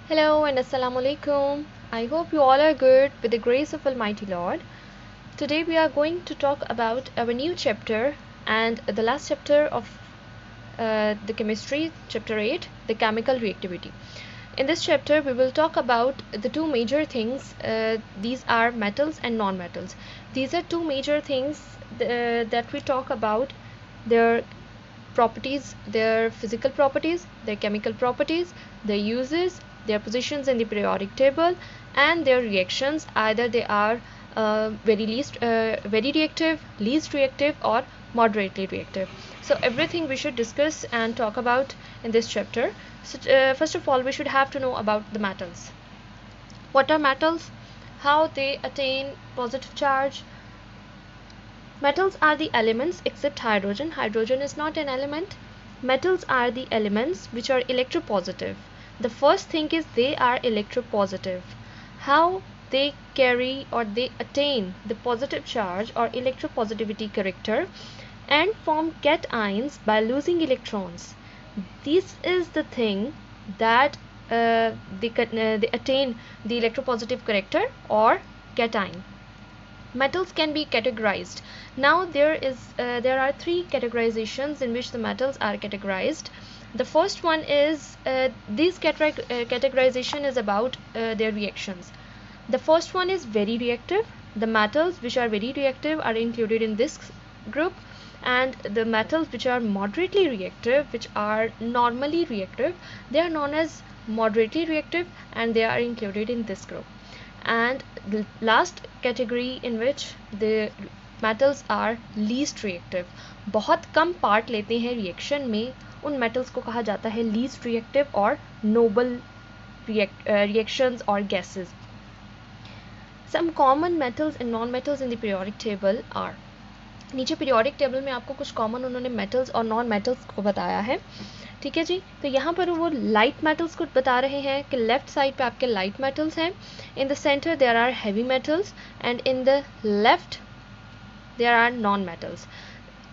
Hello and Assalamu alaikum. I hope you all are good with the grace of Almighty Lord. Today we are going to talk about our new chapter and the last chapter of the chemistry, chapter 8, the chemical reactivity. In this chapter we will talk about the two major things. These are metals and non-metals. These are two major things that we talk about, their properties, their physical properties, their chemical properties, their uses, their positions in the periodic table, and their reactions. Either they are very reactive, least reactive, or moderately reactive. So everything we should discuss and talk about in this chapter. So first of all, we should have to know about the metals. What are metals? How they attain positive charge? Metals are the elements except hydrogen. Hydrogen is not an element. Metals are the elements which are electropositive. The first thing is they are electropositive. How they carry or they attain the positive charge or electropositivity character and form cations by losing electrons. This is the thing that they attain the electropositive character or cation. Metals can be categorized. Now there are three categorizations in which the metals are categorized. The first one is this categorization is about their reactions. The first one is very reactive. The metals which are very reactive are included in this group, and the metals which are moderately reactive, which are normally reactive, they are known as moderately reactive, and they are included in this group. And the last category in which the metals are least reactive, बहुत कम part लेते हैं reaction में, उन metals को कहा जाता है least reactive और Nobel reactions or gases. Some common metals and non-metals in the periodic table are, नीचे पीरियोडिक टेबल में आपको कुछ कॉमन उन्होंने मेटल्स और नॉन मेटल्स को बताया है. ठीक है जी. तो यहाँ पर वो लाइट मेटल्स को बता रहे हैं कि लेफ्ट साइड पे आपके लाइट मेटल्स हैं, in the centre there are heavy metals, and in the left there are non metals.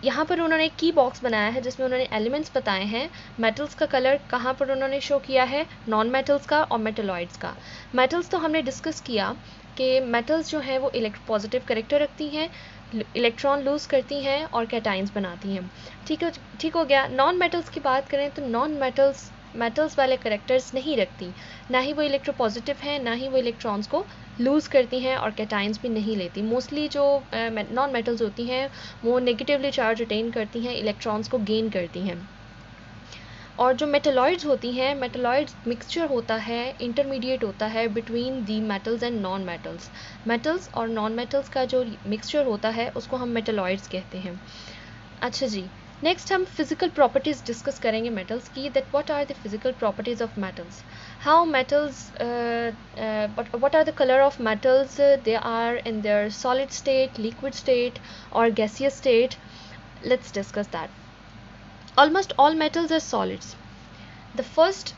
यहाँ पर उन्होंने की बॉक्स बनाया है जिसमें उन्होंने एलिमेंट्स बताए हैं. मेटल्स का कलर कहाँ पर उन्होंने शो किया है, नॉन मेटल्स का और मेटलॉइड्स का. मेटल्स तो हमने डिस्कस किया कि मेटल्स जो हैं वो इलेक्ट्रोपॉजिटिव करेक्टर रखती हैं, इलेक्ट्रॉन लूज करती हैं और कैटाइंस बनाती हैं. ठीक हो गया. नॉन मेटल्स की बात करें तो नॉन मेटल्स वाले करेक्टर्स नहीं रखती, ना ही वो इलेक्ट्रोपॉजिटिव हैं, ना ही वो इलेक्ट्रॉन्स को लूज़ करती हैं और कैटाइंस भी नहीं लेती. मोस्टली जो नॉन मेटल्स होती हैं वो नेगेटिवली चार्ज अटेन करती हैं, इलेक्ट्रॉन्स को गेन करती हैं. और जो मेटलॉइड्स होती हैं, मेटलॉइड्स मिक्सचर होता है, इंटरमीडिएट होता है between the metals and non metals. Metals और नॉन मेटल्स का जो मिक्सचर होता है उसको हम मेटलॉइड्स कहते हैं. अच्छा जी. नेक्स्ट हम फिजिकल प्रॉपर्टीज़ डिस्कस करेंगे मेटल्स की, that what are the physical properties of metals, how metals, what are the color of metals, they are in their solid state, liquid state or gaseous state. Let's discuss that. Almost all metals are solids. The first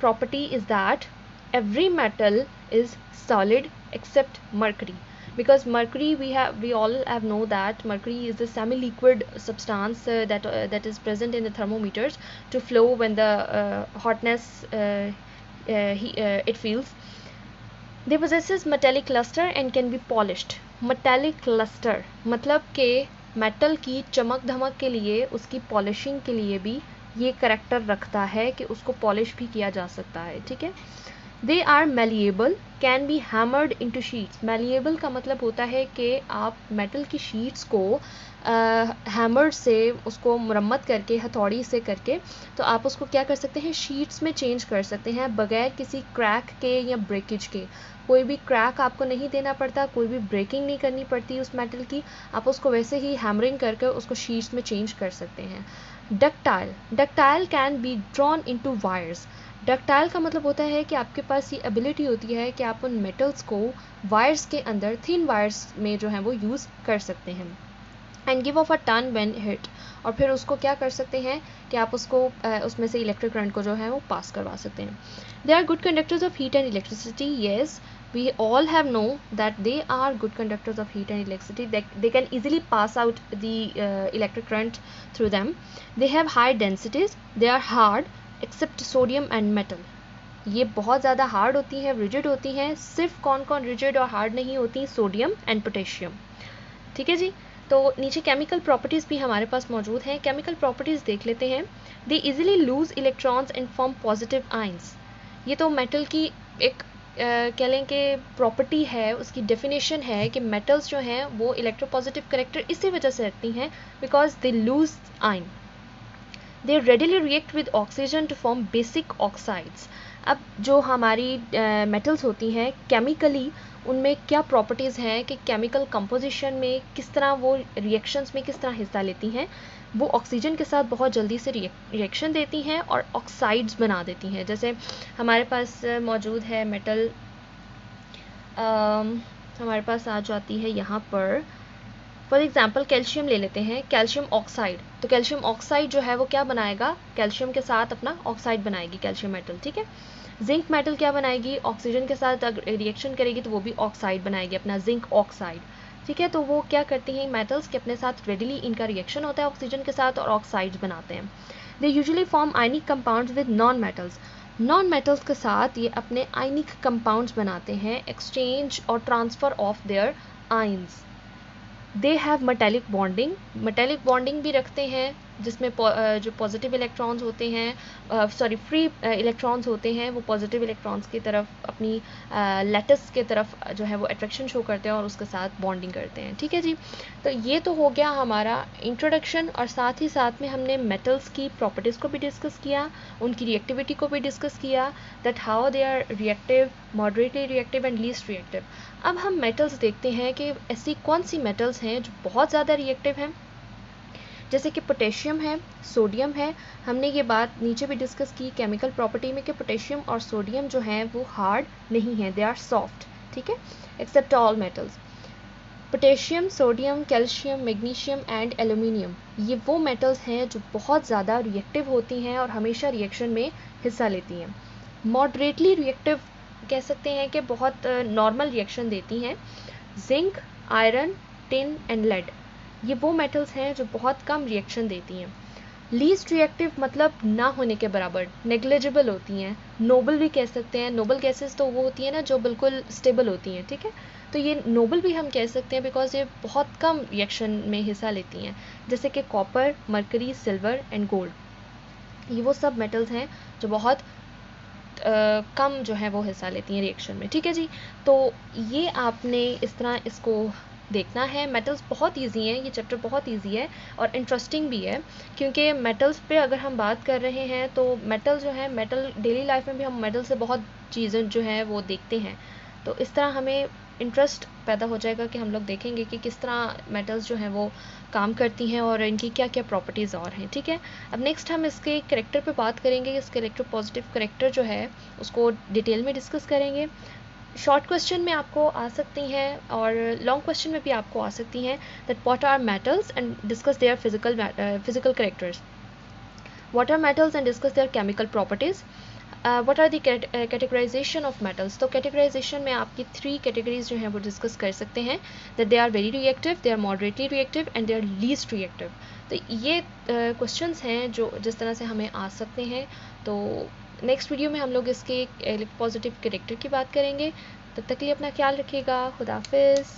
property is that every metal is solid except mercury, because mercury we all have know that mercury is a semi-liquid substance that is present in the thermometers to flow when the hotness it feels. They possesses metallic luster and can be polished. Metallic luster मतलब के metal की चमक धमक के लिए, उसकी polishing के लिए भी ये करेक्टर रखता है कि उसको पॉलिश भी किया जा सकता है. ठीक है. They are malleable, can be hammered into sheets. Malleable का मतलब होता है कि आप मेटल की शीट्स को हैमर से उसको मुरम्मत करके, हथौड़ी से करके, तो आप उसको क्या कर सकते हैं, शीट्स में चेंज कर सकते हैं बगैर किसी क्रैक के या ब्रेकेज के. कोई भी क्रैक आपको नहीं देना पड़ता, कोई भी ब्रेकिंग नहीं करनी पड़ती उस मेटल की, आप उसको वैसे ही हैमरिंग करके उसको शीट्स में चेंज कर सकते हैं. Ductile can be drawn into wires. Ductile का मतलब होता है कि आपके पास ये एबिलिटी होती है कि आप उन मेटल्स को वायर्स के अंदर, थिन वायर्स में जो है वो यूज़ कर सकते हैं. And give of a turn when hit, और फिर उसको क्या कर सकते हैं कि आप उसको उसमें से इलेक्ट्रिक करंट को जो है वो पास करवा सकते हैं. They are good conductors of heat and electricity. Yes, we all have know that they are good conductors of heat and electricity. They can easily pass out the electric current through them. They have high densities. They are hard except sodium and metal. ये बहुत ज़्यादा hard होती हैं, rigid होती हैं। सिर्फ कौन कौन रिजिड और हार्ड नहीं होती? Sodium and potassium. ठीक है जी। तो नीचे केमिकल प्रॉपर्टीज़ भी हमारे पास मौजूद हैं। केमिकल प्रॉपर्टीज़ देख लेते हैं। They easily loose electrons and form positive ions. ये तो मेटल की एक कह लें कि प्रॉपर्टी है, उसकी डेफिनेशन है कि मेटल्स जो हैं वो इलेक्ट्रोपॉजिटिव करेक्टर इसी वजह से रखती हैं because they lose ion. They readily react with oxygen to form basic oxides. अब जो हमारी मेटल्स होती हैं केमिकली उनमें क्या प्रॉपर्टीज़ हैं कि केमिकल कंपोजिशन में किस तरह वो रिएक्शंस में किस तरह हिस्सा लेती हैं। वो ऑक्सीजन के साथ बहुत जल्दी से रिएक्शन देती हैं और ऑक्साइड्स बना देती हैं। जैसे हमारे पास मौजूद है मेटल, हमारे पास आ जाती है यहाँ पर फॉर एग्जाम्पल कैल्शियम ले लेते हैं, कैल्शियम ऑक्साइड। तो कैल्शियम ऑक्साइड जो है वो क्या बनाएगा? कैल्शियम के साथ अपना ऑक्साइड बनाएगी कैल्शियम मेटल। ठीक है। जिंक मेटल क्या बनाएगी? ऑक्सीजन के साथ रिएक्शन करेगी तो वो भी ऑक्साइड बनाएगी, अपना जिंक ऑक्साइड। ठीक है। तो वो क्या करती हैं मेटल्स के अपने साथ रेडिली इनका रिएक्शन होता है ऑक्सीजन के साथ और ऑक्साइड्स बनाते हैं। They usually form ionic compounds with non metals. Non metals के साथ ये अपने आयनिक कंपाउंड्स बनाते हैं, एक्सचेंज और transfer of their ions. They have metallic bonding. Metallic bonding भी रखते हैं जिसमें जो पॉजिटिव इलेक्ट्रॉन्स होते हैं, सॉरी फ्री इलेक्ट्रॉन्स होते हैं, वो पॉजिटिव इलेक्ट्रॉन्स की तरफ अपनी लैटिस के तरफ जो है वो अट्रैक्शन शो करते हैं और उसके साथ बॉन्डिंग करते हैं। ठीक है जी। तो ये तो हो गया हमारा इंट्रोडक्शन और साथ ही साथ में हमने मेटल्स की प्रॉपर्टीज़ को भी डिस्कस किया, उनकी रिएक्टिविटी को भी डिस्कस किया, that how they are reactive, moderately reactive and least reactive. अब हम मेटल्स देखते हैं कि ऐसी कौन सी मेटल्स हैं जो बहुत ज़्यादा रिएक्टिव हैं। जैसे कि पोटेशियम है, सोडियम है। हमने ये बात नीचे भी डिस्कस की केमिकल प्रॉपर्टी में कि पोटेशियम और सोडियम जो हैं वो हार्ड नहीं हैं, दे आर सॉफ्ट। ठीक है, except all metals. Potassium, sodium, calcium, magnesium and aluminium ये वो मेटल्स हैं जो बहुत ज़्यादा रिएक्टिव होती हैं और हमेशा रिएक्शन में हिस्सा लेती हैं। मॉडरेटली रिएक्टिव कह सकते हैं कि बहुत नॉर्मल रिएक्शन देती हैं। Zinc, iron, tin and lead ये वो मेटल्स हैं जो बहुत कम रिएक्शन देती हैं। लीस्ट रिएक्टिव मतलब ना होने के बराबर, नेग्लिजिबल होती हैं। नोबल भी कह सकते हैं। नोबल गैसेस तो वो होती हैं ना जो बिल्कुल स्टेबल होती हैं। ठीक है, तो ये नोबल भी हम कह सकते हैं बिकॉज ये बहुत कम रिएक्शन में हिस्सा लेती हैं, जैसे कि copper, mercury, silver and gold. ये वो सब मेटल्स हैं जो बहुत कम जो है वो हिस्सा लेती हैं रिएक्शन में। ठीक है जी। तो ये आपने इस तरह इसको देखना है। मेटल्स बहुत इजी हैं, ये चैप्टर बहुत इजी है और इंटरेस्टिंग भी है क्योंकि मेटल्स पे अगर हम बात कर रहे हैं तो मेटल जो है, मेटल डेली लाइफ में भी हम मेटल से बहुत चीज़ें जो हैं वो देखते हैं। तो इस तरह हमें इंटरेस्ट पैदा हो जाएगा कि हम लोग देखेंगे कि किस तरह मेटल्स जो हैं वो काम करती हैं और इनकी क्या क्या प्रॉपर्टीज़ और हैं। ठीक है, अब नेक्स्ट हम इसके करेक्टर पे बात करेंगे। इसके इलेक्ट्रो पॉजिटिव करेक्टर जो है उसको डिटेल में डिस्कस करेंगे। शॉर्ट क्वेश्चन में आपको आ सकती हैं और लॉन्ग क्वेश्चन में भी आपको आ सकती हैं that what are metals and discuss their physical characters. What are metals and discuss their chemical properties. What are the categorisation of metals. तो कैटेगराइजेशन में आपकी 3 कैटेगरीज जो हैं वो डिस्कस कर सकते हैं that they are very reactive, they are moderately reactive and they are least reactive. तो ये क्वेश्चंस हैं जो जिस तरह से हमें आ सकते हैं। तो नेक्स्ट वीडियो में हम लोग इसके पॉजिटिव कैरेक्टर की बात करेंगे। तब तक के लिए अपना ख्याल रखिएगा। खुदा हाफिज़।